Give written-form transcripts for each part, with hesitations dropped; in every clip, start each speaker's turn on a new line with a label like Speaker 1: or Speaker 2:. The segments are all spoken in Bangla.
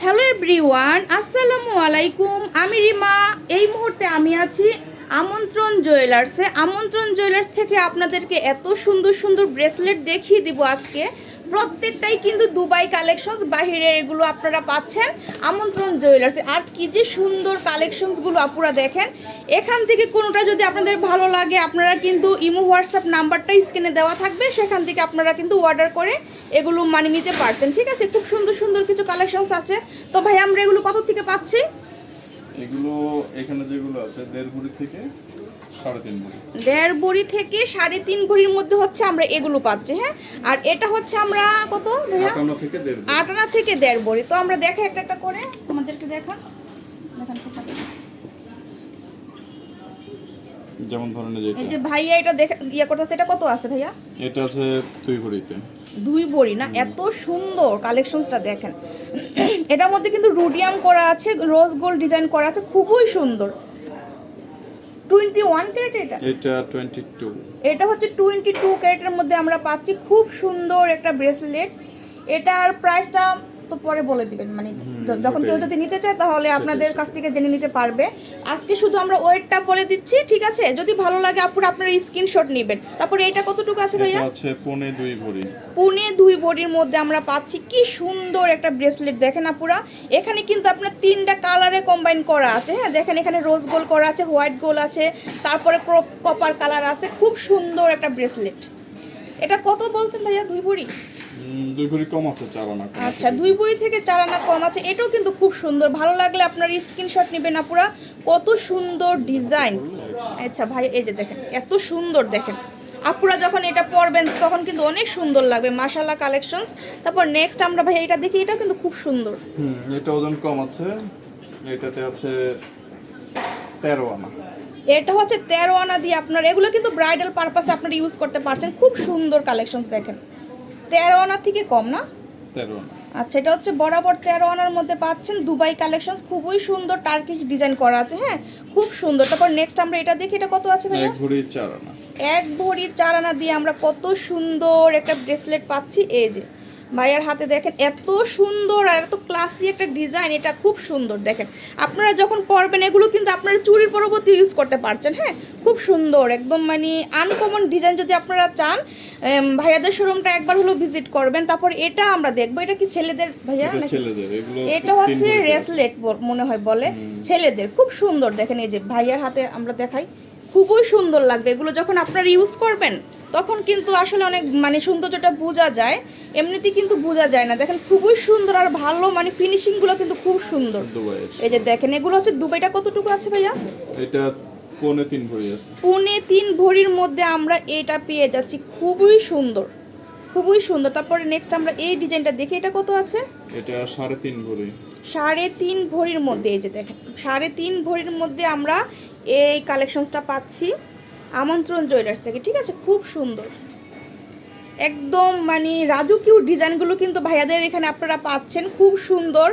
Speaker 1: হ্যালো এভরিওয়ান, আসসালামু আলাইকুম। আমি রিমা। এই মুহূর্তে আমি আছি আমন্ত্রণ জুয়েলার্সে। আমন্ত্রণ জুয়েলার্স থেকে আপনাদেরকে এত সুন্দর সুন্দর ব্রেসলেট দেখিয়ে দিব আজকে। প্রত্যেকটাই কিন্তু দুবাই কালেকশনস, বাহিরে এগুলো আপনারা পাচ্ছেন আমন্ত্রণ জুয়েলার্সে। আর কি যে সুন্দর কালেকশনসগুলো আপনারা দেখেন। এখান থেকে কোনোটা যদি আপনাদের ভালো লাগে, আপনারা কিন্তু ইমো হোয়াটসঅ্যাপ নাম্বারটা স্ক্রিনে দেওয়া থাকবে, সেখান থেকে আপনারা কিন্তু অর্ডার করে এগুলো নিতে পারছেন। ঠিক আছে, খুব সুন্দর সুন্দর কিছু কালেকশনস আছে। তো ভাই আমরা এগুলো কত থেকে পাচ্ছি?
Speaker 2: এগুলো এখানে যেগুলো আছে 1.5 ভরি থেকে 3.5 ভরি।
Speaker 1: 1.5 ভরি থেকে 3.5 ভরির মধ্যে হচ্ছে আমরা এগুলো পাচ্ছি। হ্যাঁ, আর এটা হচ্ছে আমরা কত ভাইয়া?
Speaker 2: 58 থেকে 1.5 ভরি।
Speaker 1: 58 থেকে 1.5 ভরি। তো আমরা দেখা একটা একটা করে আমাদেরকে দেখান।
Speaker 2: যেমন ধরনের
Speaker 1: এই যে ভাইয়া এটা দেখা ইয়া করতেছে, এটা কত আছে ভাইয়া?
Speaker 2: এটা আছে 2 ভরিতে।
Speaker 1: 2 ভরি না? এত সুন্দর কালেকশনসটা দেখেন। এটার মধ্যে কিন্তু রুডিয়াম করা আছে, রোজ গোল্ড ডিজাইন করা আছে, খুবই সুন্দর। 21 ক্যারেট
Speaker 2: এটা 22।
Speaker 1: এটা হচ্ছে 22 ক্যারেটের মধ্যে আমরা পাচ্ছি। খুব সুন্দর একটা ব্রেসলেট। এটার প্রাইসটা তো পরে বলে দিবেন, মানে যখন কেউ যদি নিতে চায় তাহলে আপনাদের কাছ থেকে জেনে নিতে পারবে। আজকে শুধু আমরা ওয়েটটা বলে দিচ্ছি, ঠিক আছে? যদি ভালো লাগে আপুরা আপনারা স্ক্রিনশট নেবেন। তারপরে এটা কতটুকু আছে ভাইয়া?
Speaker 2: এটা আছে 2.25 ভরি।
Speaker 1: 2.25 ভরির মধ্যে আমরা পাচ্ছি। কি সুন্দর একটা ব্রেসলেট দেখেন আপুরা। এখানে কিন্তু আপনার 3টা কালারে কম্বাইন করা আছে। হ্যাঁ, দেখেন এখানে রোজ গোল্ড করা আছে, হোয়াইট গোল্ড আছে, তারপরে কপার কালার আছে। খুব সুন্দর একটা ব্রেসলেট। এটা কত বলছেন ভাইয়া? 2 ভরি?
Speaker 2: 2 ভরি কম আছে, 4 আনা।
Speaker 1: আচ্ছা, 2 ভরি থেকে 4 আনা কম আছে। এটাও কিন্তু খুব সুন্দর। ভালো লাগলে আপনার স্ক্রিনশট নেবেন আপুরা। কত সুন্দর ডিজাইন। আচ্ছা ভাই, এই যে দেখেন এত সুন্দর। দেখেন আপুরা যখন এটা পরবেন তখন কিন্তু অনেক সুন্দর লাগবে। মাশাআল্লাহ কালেকশনস। তারপর নেক্সট আমরা ভাই এটা দেখি। এটা কিন্তু খুব সুন্দর।
Speaker 2: এটা ওজন কম আছে। এটাতে আছে 13 আনা।
Speaker 1: এটা হচ্ছে 13 আনা দিয়ে আপনার এগুলো কিন্তু ব্রাইডাল পারপাসে আপনারা ইউজ করতে পারছেন। খুব সুন্দর কালেকশনস দেখেন। 13 আনা থেকে কম না?
Speaker 2: 13 আনা।
Speaker 1: আচ্ছা, এটা হচ্ছে বরাবর 13 আনার মধ্যে পাচ্ছেন। দুবাই কালেকশনস, খুবই সুন্দর টার্কিশ ডিজাইন করা আছে। হ্যাঁ, খুব সুন্দর। তারপর নেক্সট আমরা এটা দেখি। এটা কত আছে ভাইয়া?
Speaker 2: 1 ভরি 4 আনা।
Speaker 1: 1 ভরি 4 আনা দিয়ে আমরা কত সুন্দর একটা ব্রেসলেট পাচ্ছি। এই যে ভাইয়ার হাতে দেখেন এত সুন্দর আর এত ক্লাসি একটা ডিজাইন। এটা খুব সুন্দর। দেখেন আপনারা যখন পরবেন এগুলো কিন্তু আপনারা চুরির পরবর্তী ইউজ করতে পারছেন। হ্যাঁ, খুব সুন্দর একদম, মানে আনকমন ডিজাইন। যদি আপনারা চান ভাইয়াদের শোরুমটা একবার হলো ভিজিট করবেন। তারপর এটা আমরা দেখবো। এটা কি ছেলেদের ভাইয়া?
Speaker 2: এটা ছেলেদের। এগুলো
Speaker 1: এটা হচ্ছে রেসলেট মনে হয় বলে, ছেলেদের। খুব সুন্দর। দেখেন এই যে ভাইয়ার হাতে আমরা দেখাই, খুবই সুন্দর লাগবে। এগুলো যখন আপনারা ইউজ করবেন তখন কিন্তু আসলে অনেক মানে সৌন্দর্যটা বোঝা যায়, এমনিতেই কিন্তু বোঝা যায় না। দেখেন খুবই সুন্দর আর ভালো, মানে ফিনিশিংগুলো কিন্তু খুব সুন্দর। এই যে দেখেন এগুলো হচ্ছে দুবাইটা কতটুকু আছে ভাইয়া?
Speaker 2: এটা 3.25 ভরি আছে।
Speaker 1: 3.25 ভরির মধ্যে আমরা এটা পেয়ে যাচ্ছি। খুবই সুন্দর, খুবই সুন্দর। তারপরে নেক্সট আমরা এই ডিজাইনটা দেখি। এটা কত আছে?
Speaker 2: এটা 3.5 ভরি।
Speaker 1: 3.5 ভরির মধ্যে এই যে দেখেন 3.5 ভরির মধ্যে আমরা এই কালেকশনসটা পাচ্ছি আমন্ত্রণ জুয়েলার্স থেকে। ঠিক আছে, খুব সুন্দর একদম, মানে রাজকীয় ডিজাইনগুলো কিন্তু ভাইয়াদের এখানে আপনারা পাচ্ছেন। খুব সুন্দর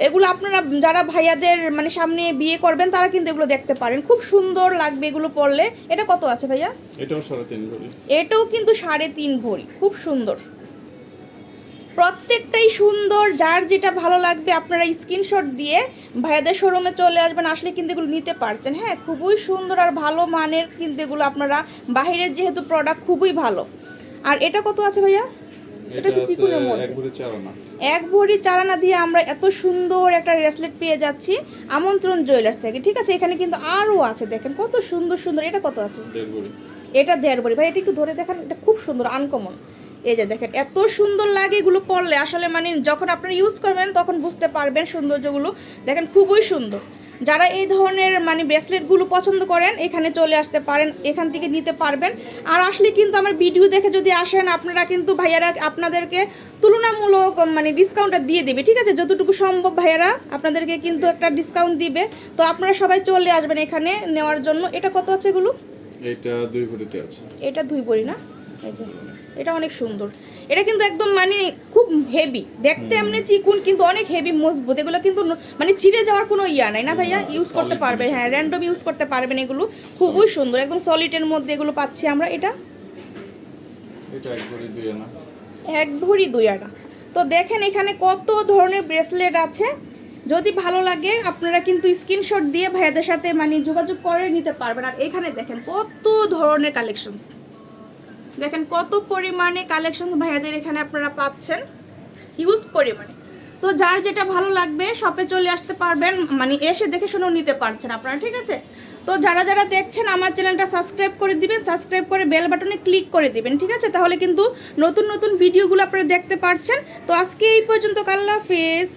Speaker 1: এগুলো। আপনারা যারা ভাইয়াদের মানে সামনে বিয়ে করবেন তারা কিন্তু এগুলো দেখতে পারেন। খুব সুন্দর লাগবে এগুলো পরলে। এটা কত আছে ভাইয়া?
Speaker 2: এটাও 3.5 ভরি।
Speaker 1: এটাও কিন্তু 3.5 ভরি। খুব সুন্দর, প্রত্যেকটাই সুন্দর। যার যেটা ভালো লাগবে আপনারা স্ক্রিনশট দিয়ে ভাইয়াদের শোরুমে চলে আসবেন, আসলে কিন্তু এগুলো নিতে পারছেন। হ্যাঁ, খুবই সুন্দর আর ভালো মানের কিন্তু এগুলো। আপনারা বাহিরের যেহেতু প্রোডাক্ট খুবই ভালো। আর এটা কত আছে ভাইয়া? এটা হচ্ছে চিকুনের মধ্যে
Speaker 2: 1 ভরি 4 আনা।
Speaker 1: 1 ভরি 4 আনা দিয়ে আমরা এত সুন্দর একটা ব্রেসলেট পেয়ে যাচ্ছি আমন্ত্রণ জুয়েলার্স থেকে। ঠিক আছে, এখানে কিন্তু আরও আছে। দেখেন কত সুন্দর সুন্দর। এটা কত আছে?
Speaker 2: 1.5 ভরি।
Speaker 1: এটা 1.5 ভরি। ভাই এটা একটু ধরে দেখান। এটা খুব সুন্দর, আনকমন। এই যে দেখেন এত সুন্দর লাগে এগুলো পরলে। আসলে মানে যখন আপনারা ইউজ করবেন তখন বুঝতে পারবেন সৌন্দর্যগুলো। দেখেন খুবই সুন্দর। যারা এই ধরনের মানে ব্রেসলেটগুলো পছন্দ করেন এখানে চলে আসতে পারেন, এখান থেকে নিতে পারবেন। আর আসলে কিন্তু আমার ভিডিও দেখে যদি আসেন আপনারা কিন্তু ভাইয়ারা আপনাদেরকে তুলনামূলক মানে ডিসকাউন্টটা দিয়ে দেবে। ঠিক আছে, যতটুকু সম্ভব ভাইয়ারা আপনাদেরকে কিন্তু একটা ডিসকাউন্ট দিবে। তো আপনারা সবাই চলে আসবেন এখানে নেওয়ার জন্য। এটা কত আছে এগুলো?
Speaker 2: এটা 2 ভরিতে আছে।
Speaker 1: এটা 2 ভরি না? এই যে এটা অনেক সুন্দর। এটা কিন্তু একদম মানে খুব হেভি দেখতে, এমনি চিকুন কিন্তু অনেক হেভি মজবুত। এগুলো কিন্তু মানে ছিঁড়ে যাওয়ার কোনো ইয়া নাই না ভাইয়া? ইউজ করতে পারবে। হ্যাঁ, র্যান্ডম ইউজ করতে পারবেন। এগুলো খুবই সুন্দর, একদম সলিডের মধ্যে এগুলো পাচ্ছি আমরা। এটা
Speaker 2: 1 ভরি 2 আনা।
Speaker 1: 1 ভরি 2 আনা। তো দেখেন এখানে কত ধরনের ব্রেসলেট আছে। যদি ভালো লাগে আপনারা কিন্তু স্ক্রিনশট দিয়ে ভাইয়াদের সাথে মানে যোগাযোগ করে নিতে পারবেন। আর এখানে দেখেন কত ধরনের কালেকশনস, দেখেন কত পরিমাণে কালেকশন ভাইয়াদের এখানে আপনারা পাচ্ছেন, হিউজ পরিমাণে। তো যার যেটা ভালো লাগবে শপে চলে আসতে পারবেন, মানে এসে দেখে শুনেও নিতে পারছেন আপনারা, ঠিক আছে। তো যারা যারা দেখছেন আমার চ্যানেলটা সাবস্ক্রাইব করে দিবেন, সাবস্ক্রাইব করে বেল বাটনে ক্লিক করে দিবেন, ঠিক আছে। তাহলে কিন্তু নতুন নতুন ভিডিওগুলো আপনারা দেখতে পারছেন। তো আজকে এই পর্যন্ত, আল্লাহ হাফেজ।